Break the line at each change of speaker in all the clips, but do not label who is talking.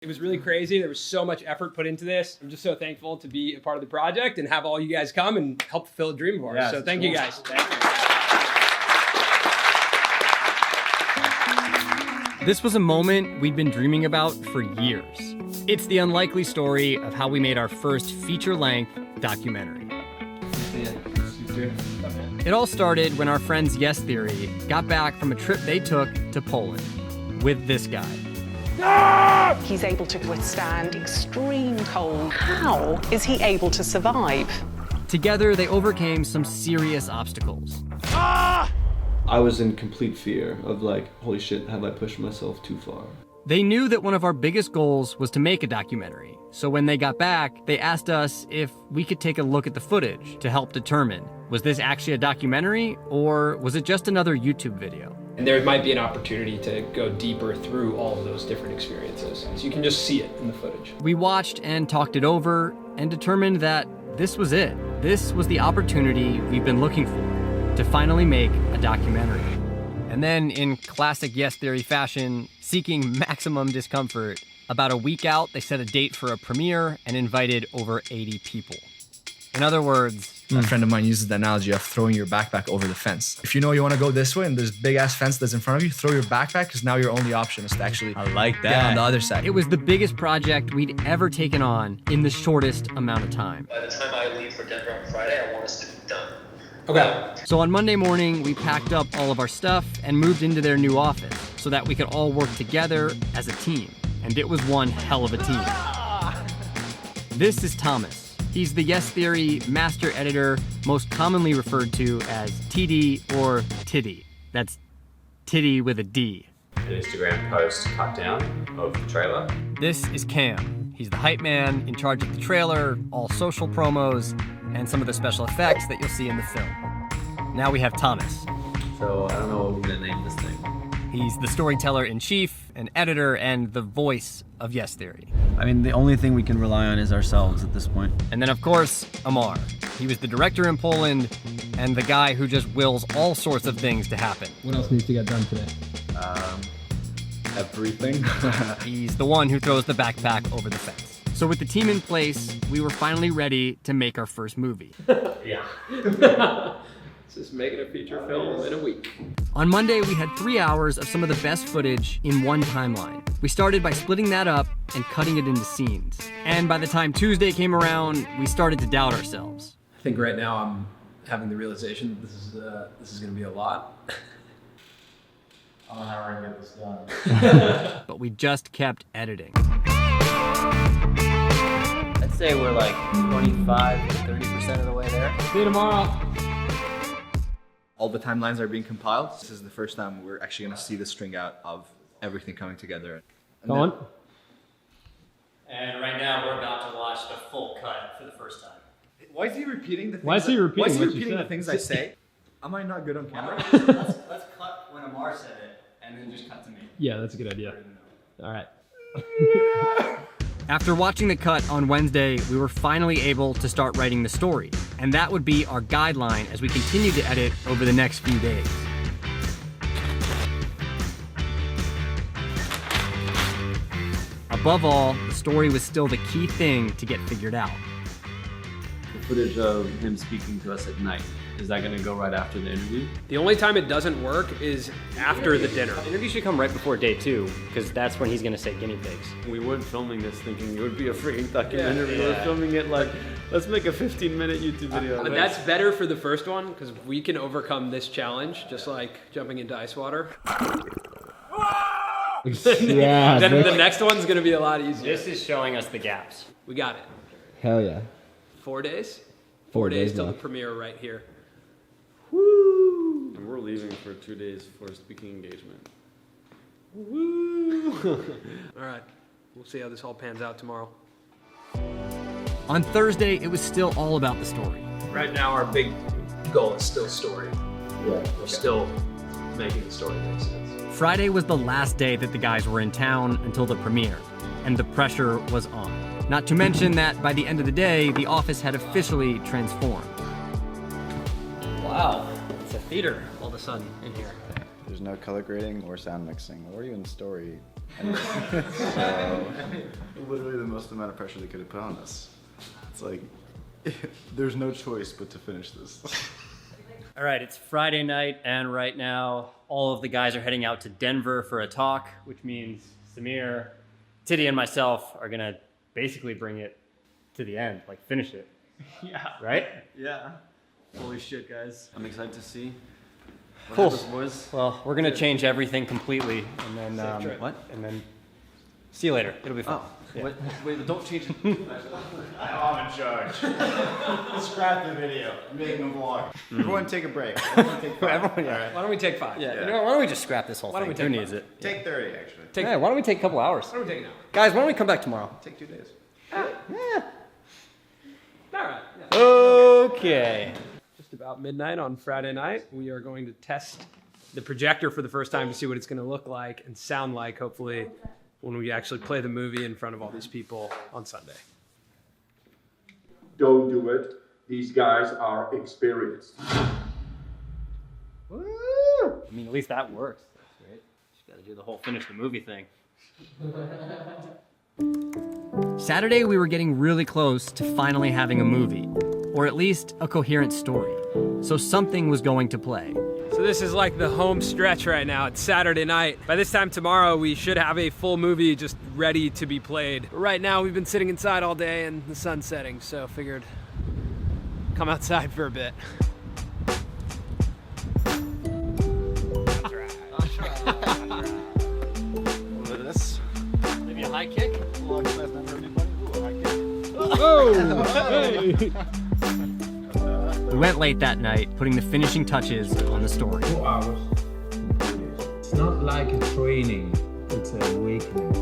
It was really crazy. There was so much effort put into this. I'm just so thankful to be a part of the project and have all you guys come and help fulfill a dream of ours.
Yeah,
so thank you guys.
This was a moment we'd been dreaming about for years. It's the unlikely story of how we made our first feature-length documentary. It all started when our friends Yes Theory got back from a trip they took to Poland with this guy.
He's able to withstand extreme cold. How is he able to survive?
Together, they overcame some serious obstacles.
I was in complete fear of like, holy shit, have I pushed myself too far?
They knew that one of our biggest goals was to make a documentary. So when they got back, they asked us if we could take a look at the footage to help determine, was this actually a documentary or was it just another YouTube video?
And there might be an opportunity to go deeper through all of those different experiences. So you can just see it in the footage.
We watched and talked it over and determined that this was it. This was the opportunity we've been looking for, to finally make a documentary. And then, in classic Yes Theory fashion, seeking maximum discomfort, about a week out, they set a date for a premiere and invited over 80 people. In other words,
a friend of mine uses the analogy of throwing your backpack over the fence. If you know you want to go this way and there's a big ass fence that's in front of you, throw your backpack because now your only option is to actually get on the other side.
It was the biggest project we'd ever taken on in the shortest amount of time.
By the time I leave for Denver on Friday, I want us to be done.
Okay.
So on Monday morning, we packed up all of our stuff and moved into their new office so that we could all work together as a team. And it was one hell of a team. This is Thomas. He's the Yes Theory master editor, most commonly referred to as TD or Titty. That's Titty with a D.
An Instagram post cut down of the trailer.
This is Cam. He's the hype man in charge of the trailer, all social promos, and some of the special effects that you'll see in the film. Now we have Thomas.
So I don't know what we're gonna name this thing.
He's the storyteller-in-chief, an editor, and the voice of Yes Theory.
I mean, the only thing we can rely on is ourselves at this point.
And then, of course, Amar. He was the director in Poland and the guy who just wills all sorts of things to happen.
What else needs to get done today?
Everything.
He's the one who throws the backpack over the fence. So with the team in place, we were finally ready to make our first movie.
Yeah.
Just making a feature film in a week.
On Monday, we had 3 hours of some of the best footage in one timeline. We started by splitting that up and cutting it into scenes. And by the time Tuesday came around, we started to doubt ourselves.
I think right now I'm having the realization that this is going to be a lot. I don't know how we're going to get this done.
But we just kept editing.
I'd say we're like 25 to 30% of the way there.
See you tomorrow.
All the timelines are being compiled. This is the first time we're actually going to see the string out of everything coming together.
Colin?
And right now, we're about to watch the full cut for the first time.
Why is he repeating the things?
Why is he repeating
the things I say? Am I not good on camera?
Let's cut when Amar said it, and then just cut to me.
Yeah, that's a good idea. All right.
After watching the cut on Wednesday, we were finally able to start writing the story. And that would be our guideline as we continue to edit over the next few days. Above all, the story was still the key thing to get figured out.
The footage of him speaking to us at night. Is that gonna go right after the interview?
The only time it doesn't work is after the dinner.
The interview should come right before day 2, because that's when he's gonna say guinea pigs.
We weren't filming this thinking it would be a freaking documentary. We were filming it like, let's make a 15-minute YouTube video.
But that's better for the first one, because we can overcome this challenge, just like jumping into ice water.
Yeah.
Then the next one's gonna be a lot easier.
This is showing us the gaps.
We got it.
Hell yeah.
4 days?
4
days
days
till the
left.
premiere right here.
And we're leaving for 2 days for a speaking engagement.
All right, we'll see how this all pans out tomorrow.
On Thursday, it was still all about the story.
Right now our big goal is still story. Yeah. We're still making the story make sense.
Friday was the last day that the guys were in town until the premiere, and the pressure was on. Not to mention that by the end of the day, the office had officially transformed.
Wow, it's a theater all of a sudden in here.
There's no color grading or sound mixing or even story Literally the most amount of pressure they could have put on us. It's like, there's no choice but to finish this.
All right, it's Friday night, and right now, all of the guys are heading out to Denver for a talk, which means Samir, Tiddy, and myself are gonna basically bring it to the end, like finish it.
Yeah.
Right?
Yeah. Holy shit, guys. I'm excited to see. What
Cool.
happens, boys.
Well, we're gonna change everything completely, and then
What?
And then see you later. It'll be fun.
Oh,
Yeah.
wait, don't change it.
I'm in charge. Scrap the video. I'm making a vlog. Everyone take a break. Everyone take 5.
Everyone, yeah.
Why don't we take 5?
Yeah. You know what, why don't we just scrap this whole
Why don't
thing?
we
Who
take
needs it?
Take 30, actually.
Yeah, why don't we take a couple hours?
Why don't we take an hour?
Guys, why don't we come back tomorrow?
Take 2 days.
All right. Yeah.
Okay.
Just about midnight on Friday night, we are going to test the projector for the first time to see what it's going to look like and sound like, hopefully, when we actually play the movie in front of all these people on Sunday.
Don't do it. These guys are experienced.
Woo! I mean, at least that works. That's great. Just got to do the whole finish the movie thing. Saturday, we were getting really close to finally having a movie, or at least a coherent story. So something was going to play.
So this is like the home stretch right now. It's Saturday night. By this time tomorrow, we should have a full movie just ready to be played. But right now, we've been sitting inside all day and the sun's setting, so figured come outside for a bit.
Look at this.
Maybe a high kick? We went late that night, putting the finishing touches on the story.
2 hours. It's not like a training, it's a awakening.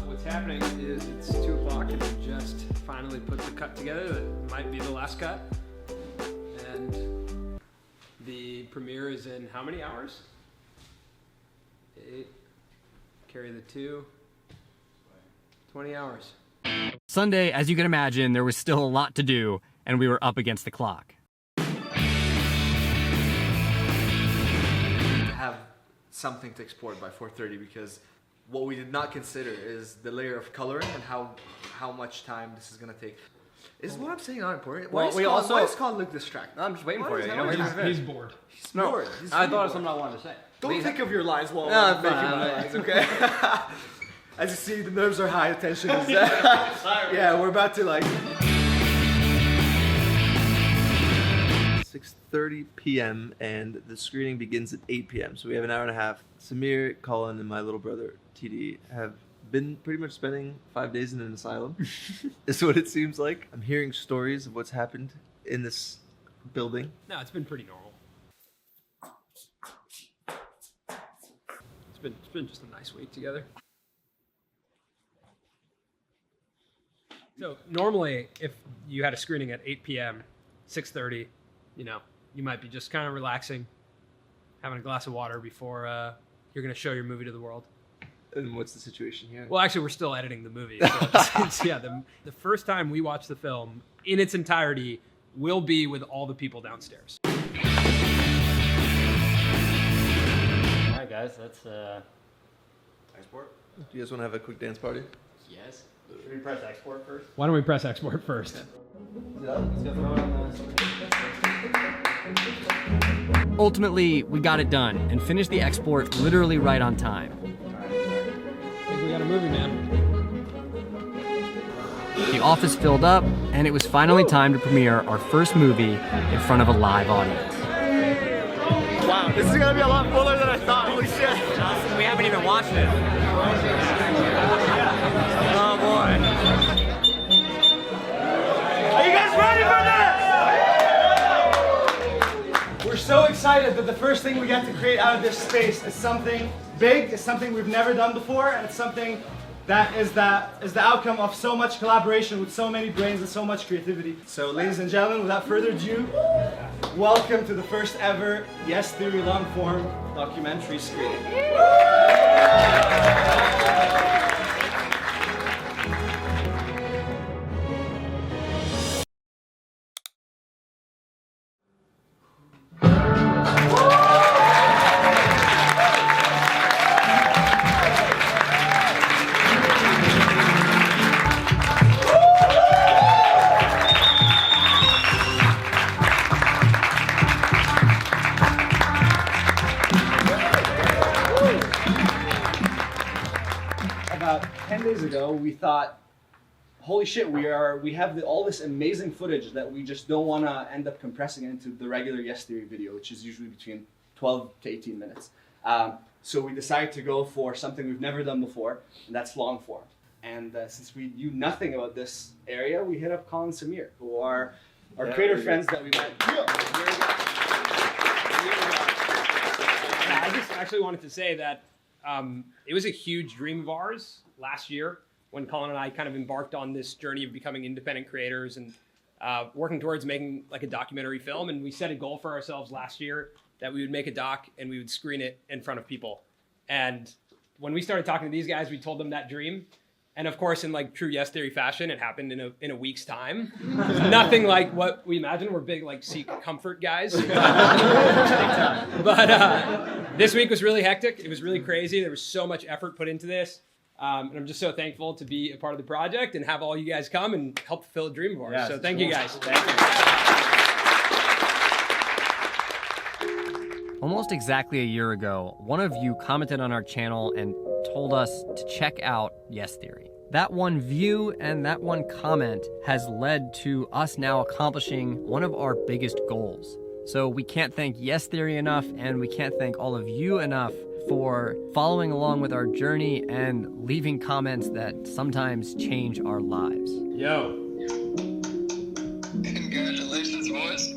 What's happening is it's 2 o'clock and we just finally put the cut together that might be the last cut. And the premiere is in how many hours? 8. Carry the 2. 20 hours.
Sunday, as you can imagine, there was still a lot to do, and we were up against the clock.
Have something to export by 4:30 because what we did not consider is the layer of coloring and how much time this is gonna take. Is what I'm saying not important?
Well,
why does Colin look distracted?
I'm just waiting
Why
for
is
you.
that?
You know,
He's bored.
He's bored. He's
I
really
thought of
bored.
something I wanted to say.
Don't think of your lines while
No,
I'm
it's
making
fine.
my lines, okay? As you see, the nerves are high, attention is yeah, we're about to like
6:30 p.m. and the screening begins at 8 p.m. So we have an hour and a half. Samir, Colin, and my little brother TD have been pretty much spending 5 days in an asylum. Is what it seems like. I'm hearing stories of what's happened in this building.
No, it's been pretty normal. It's been just a nice week together. So normally, if you had a screening at 8 p.m., 6:30, you know, you might be just kind of relaxing, having a glass of water before you're going to show your movie to the world.
And what's the situation here?
Well, actually, we're still editing the movie. So yeah, the first time we watch the film in its entirety will be with all the people downstairs.
All right, guys, that's
Export? Do you guys want to have a quick dance party?
yes. Should we press export first?
Why don't we press export first?
Ultimately, we got it done and finished the export literally right on time.
I think we got a movie, man.
The office filled up, and it was finally time to premiere our first movie in front of a live audience.
wow, this is gonna be a lot fuller than I thought. Holy shit!
We haven't even watched it.
Oh boy. Are you guys ready for this?
We're so excited that the first thing we get to create out of this space is something big, is something we've never done before, and it's something that is the outcome of so much collaboration with so many brains and so much creativity. So ladies and gentlemen, without further ado, welcome to the first ever Yes Theory long form documentary screening. about 10 days ago, we thought, holy shit, we have all this amazing footage that we just don't want to end up compressing into the regular Yes Theory video, which is usually between 12 to 18 minutes. So we decided to go for something we've never done before, and that's long form. And since we knew nothing about this area, we hit up Colin and Samir, who are our creator friends that we met.
I just actually wanted to say that it was a huge dream of ours last year when Colin and I kind of embarked on this journey of becoming independent creators and working towards making like a documentary film. And we set a goal for ourselves last year that we would make a doc and we would screen it in front of people. And when we started talking to these guys, we told them that dream. And of course, in like true Yes Theory fashion, it happened in a week's time. Nothing like what we imagined. We're big like seek comfort guys. But this week was really hectic. It was really crazy. There was so much effort put into this. And I'm just so thankful to be a part of the project and have all you guys come and help fulfill a dream of ours.
Yes,
so thank you guys.
Almost exactly a year ago, one of you commented on our channel and told us to check out Yes Theory. That one view and that one comment has led to us now accomplishing one of our biggest goals. So we can't thank Yes Theory enough, and we can't thank all of you enough for following along with our journey and leaving comments that sometimes change our lives.
Yo.
Congratulations, boys.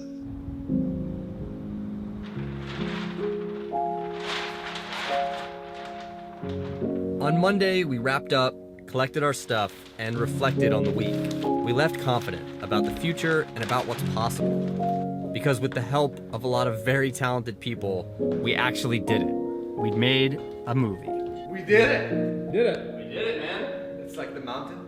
On Monday, we wrapped up, collected our stuff, and reflected on the week. We left confident about the future and about what's possible. Because with the help of a lot of very talented people, we actually did it. We'd made a movie.
We did it!
Did it.
We did it, man. It's like the mountain.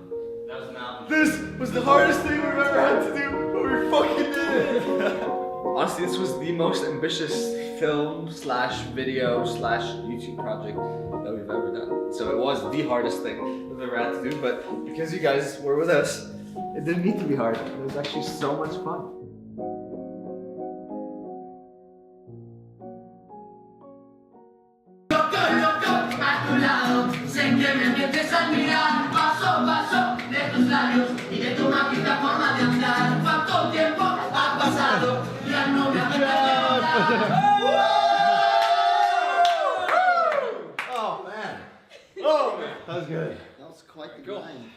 That was the mountain.
This was the hardest thing we've ever had to do, but we fucking did it!
Honestly, this was the most ambitious film / video / YouTube project that we've ever done. So it was the hardest thing we've ever had to do, but because you guys were with us, it didn't need to be hard. It was actually so much fun.
Oh man, that was good.
That was quite the grind.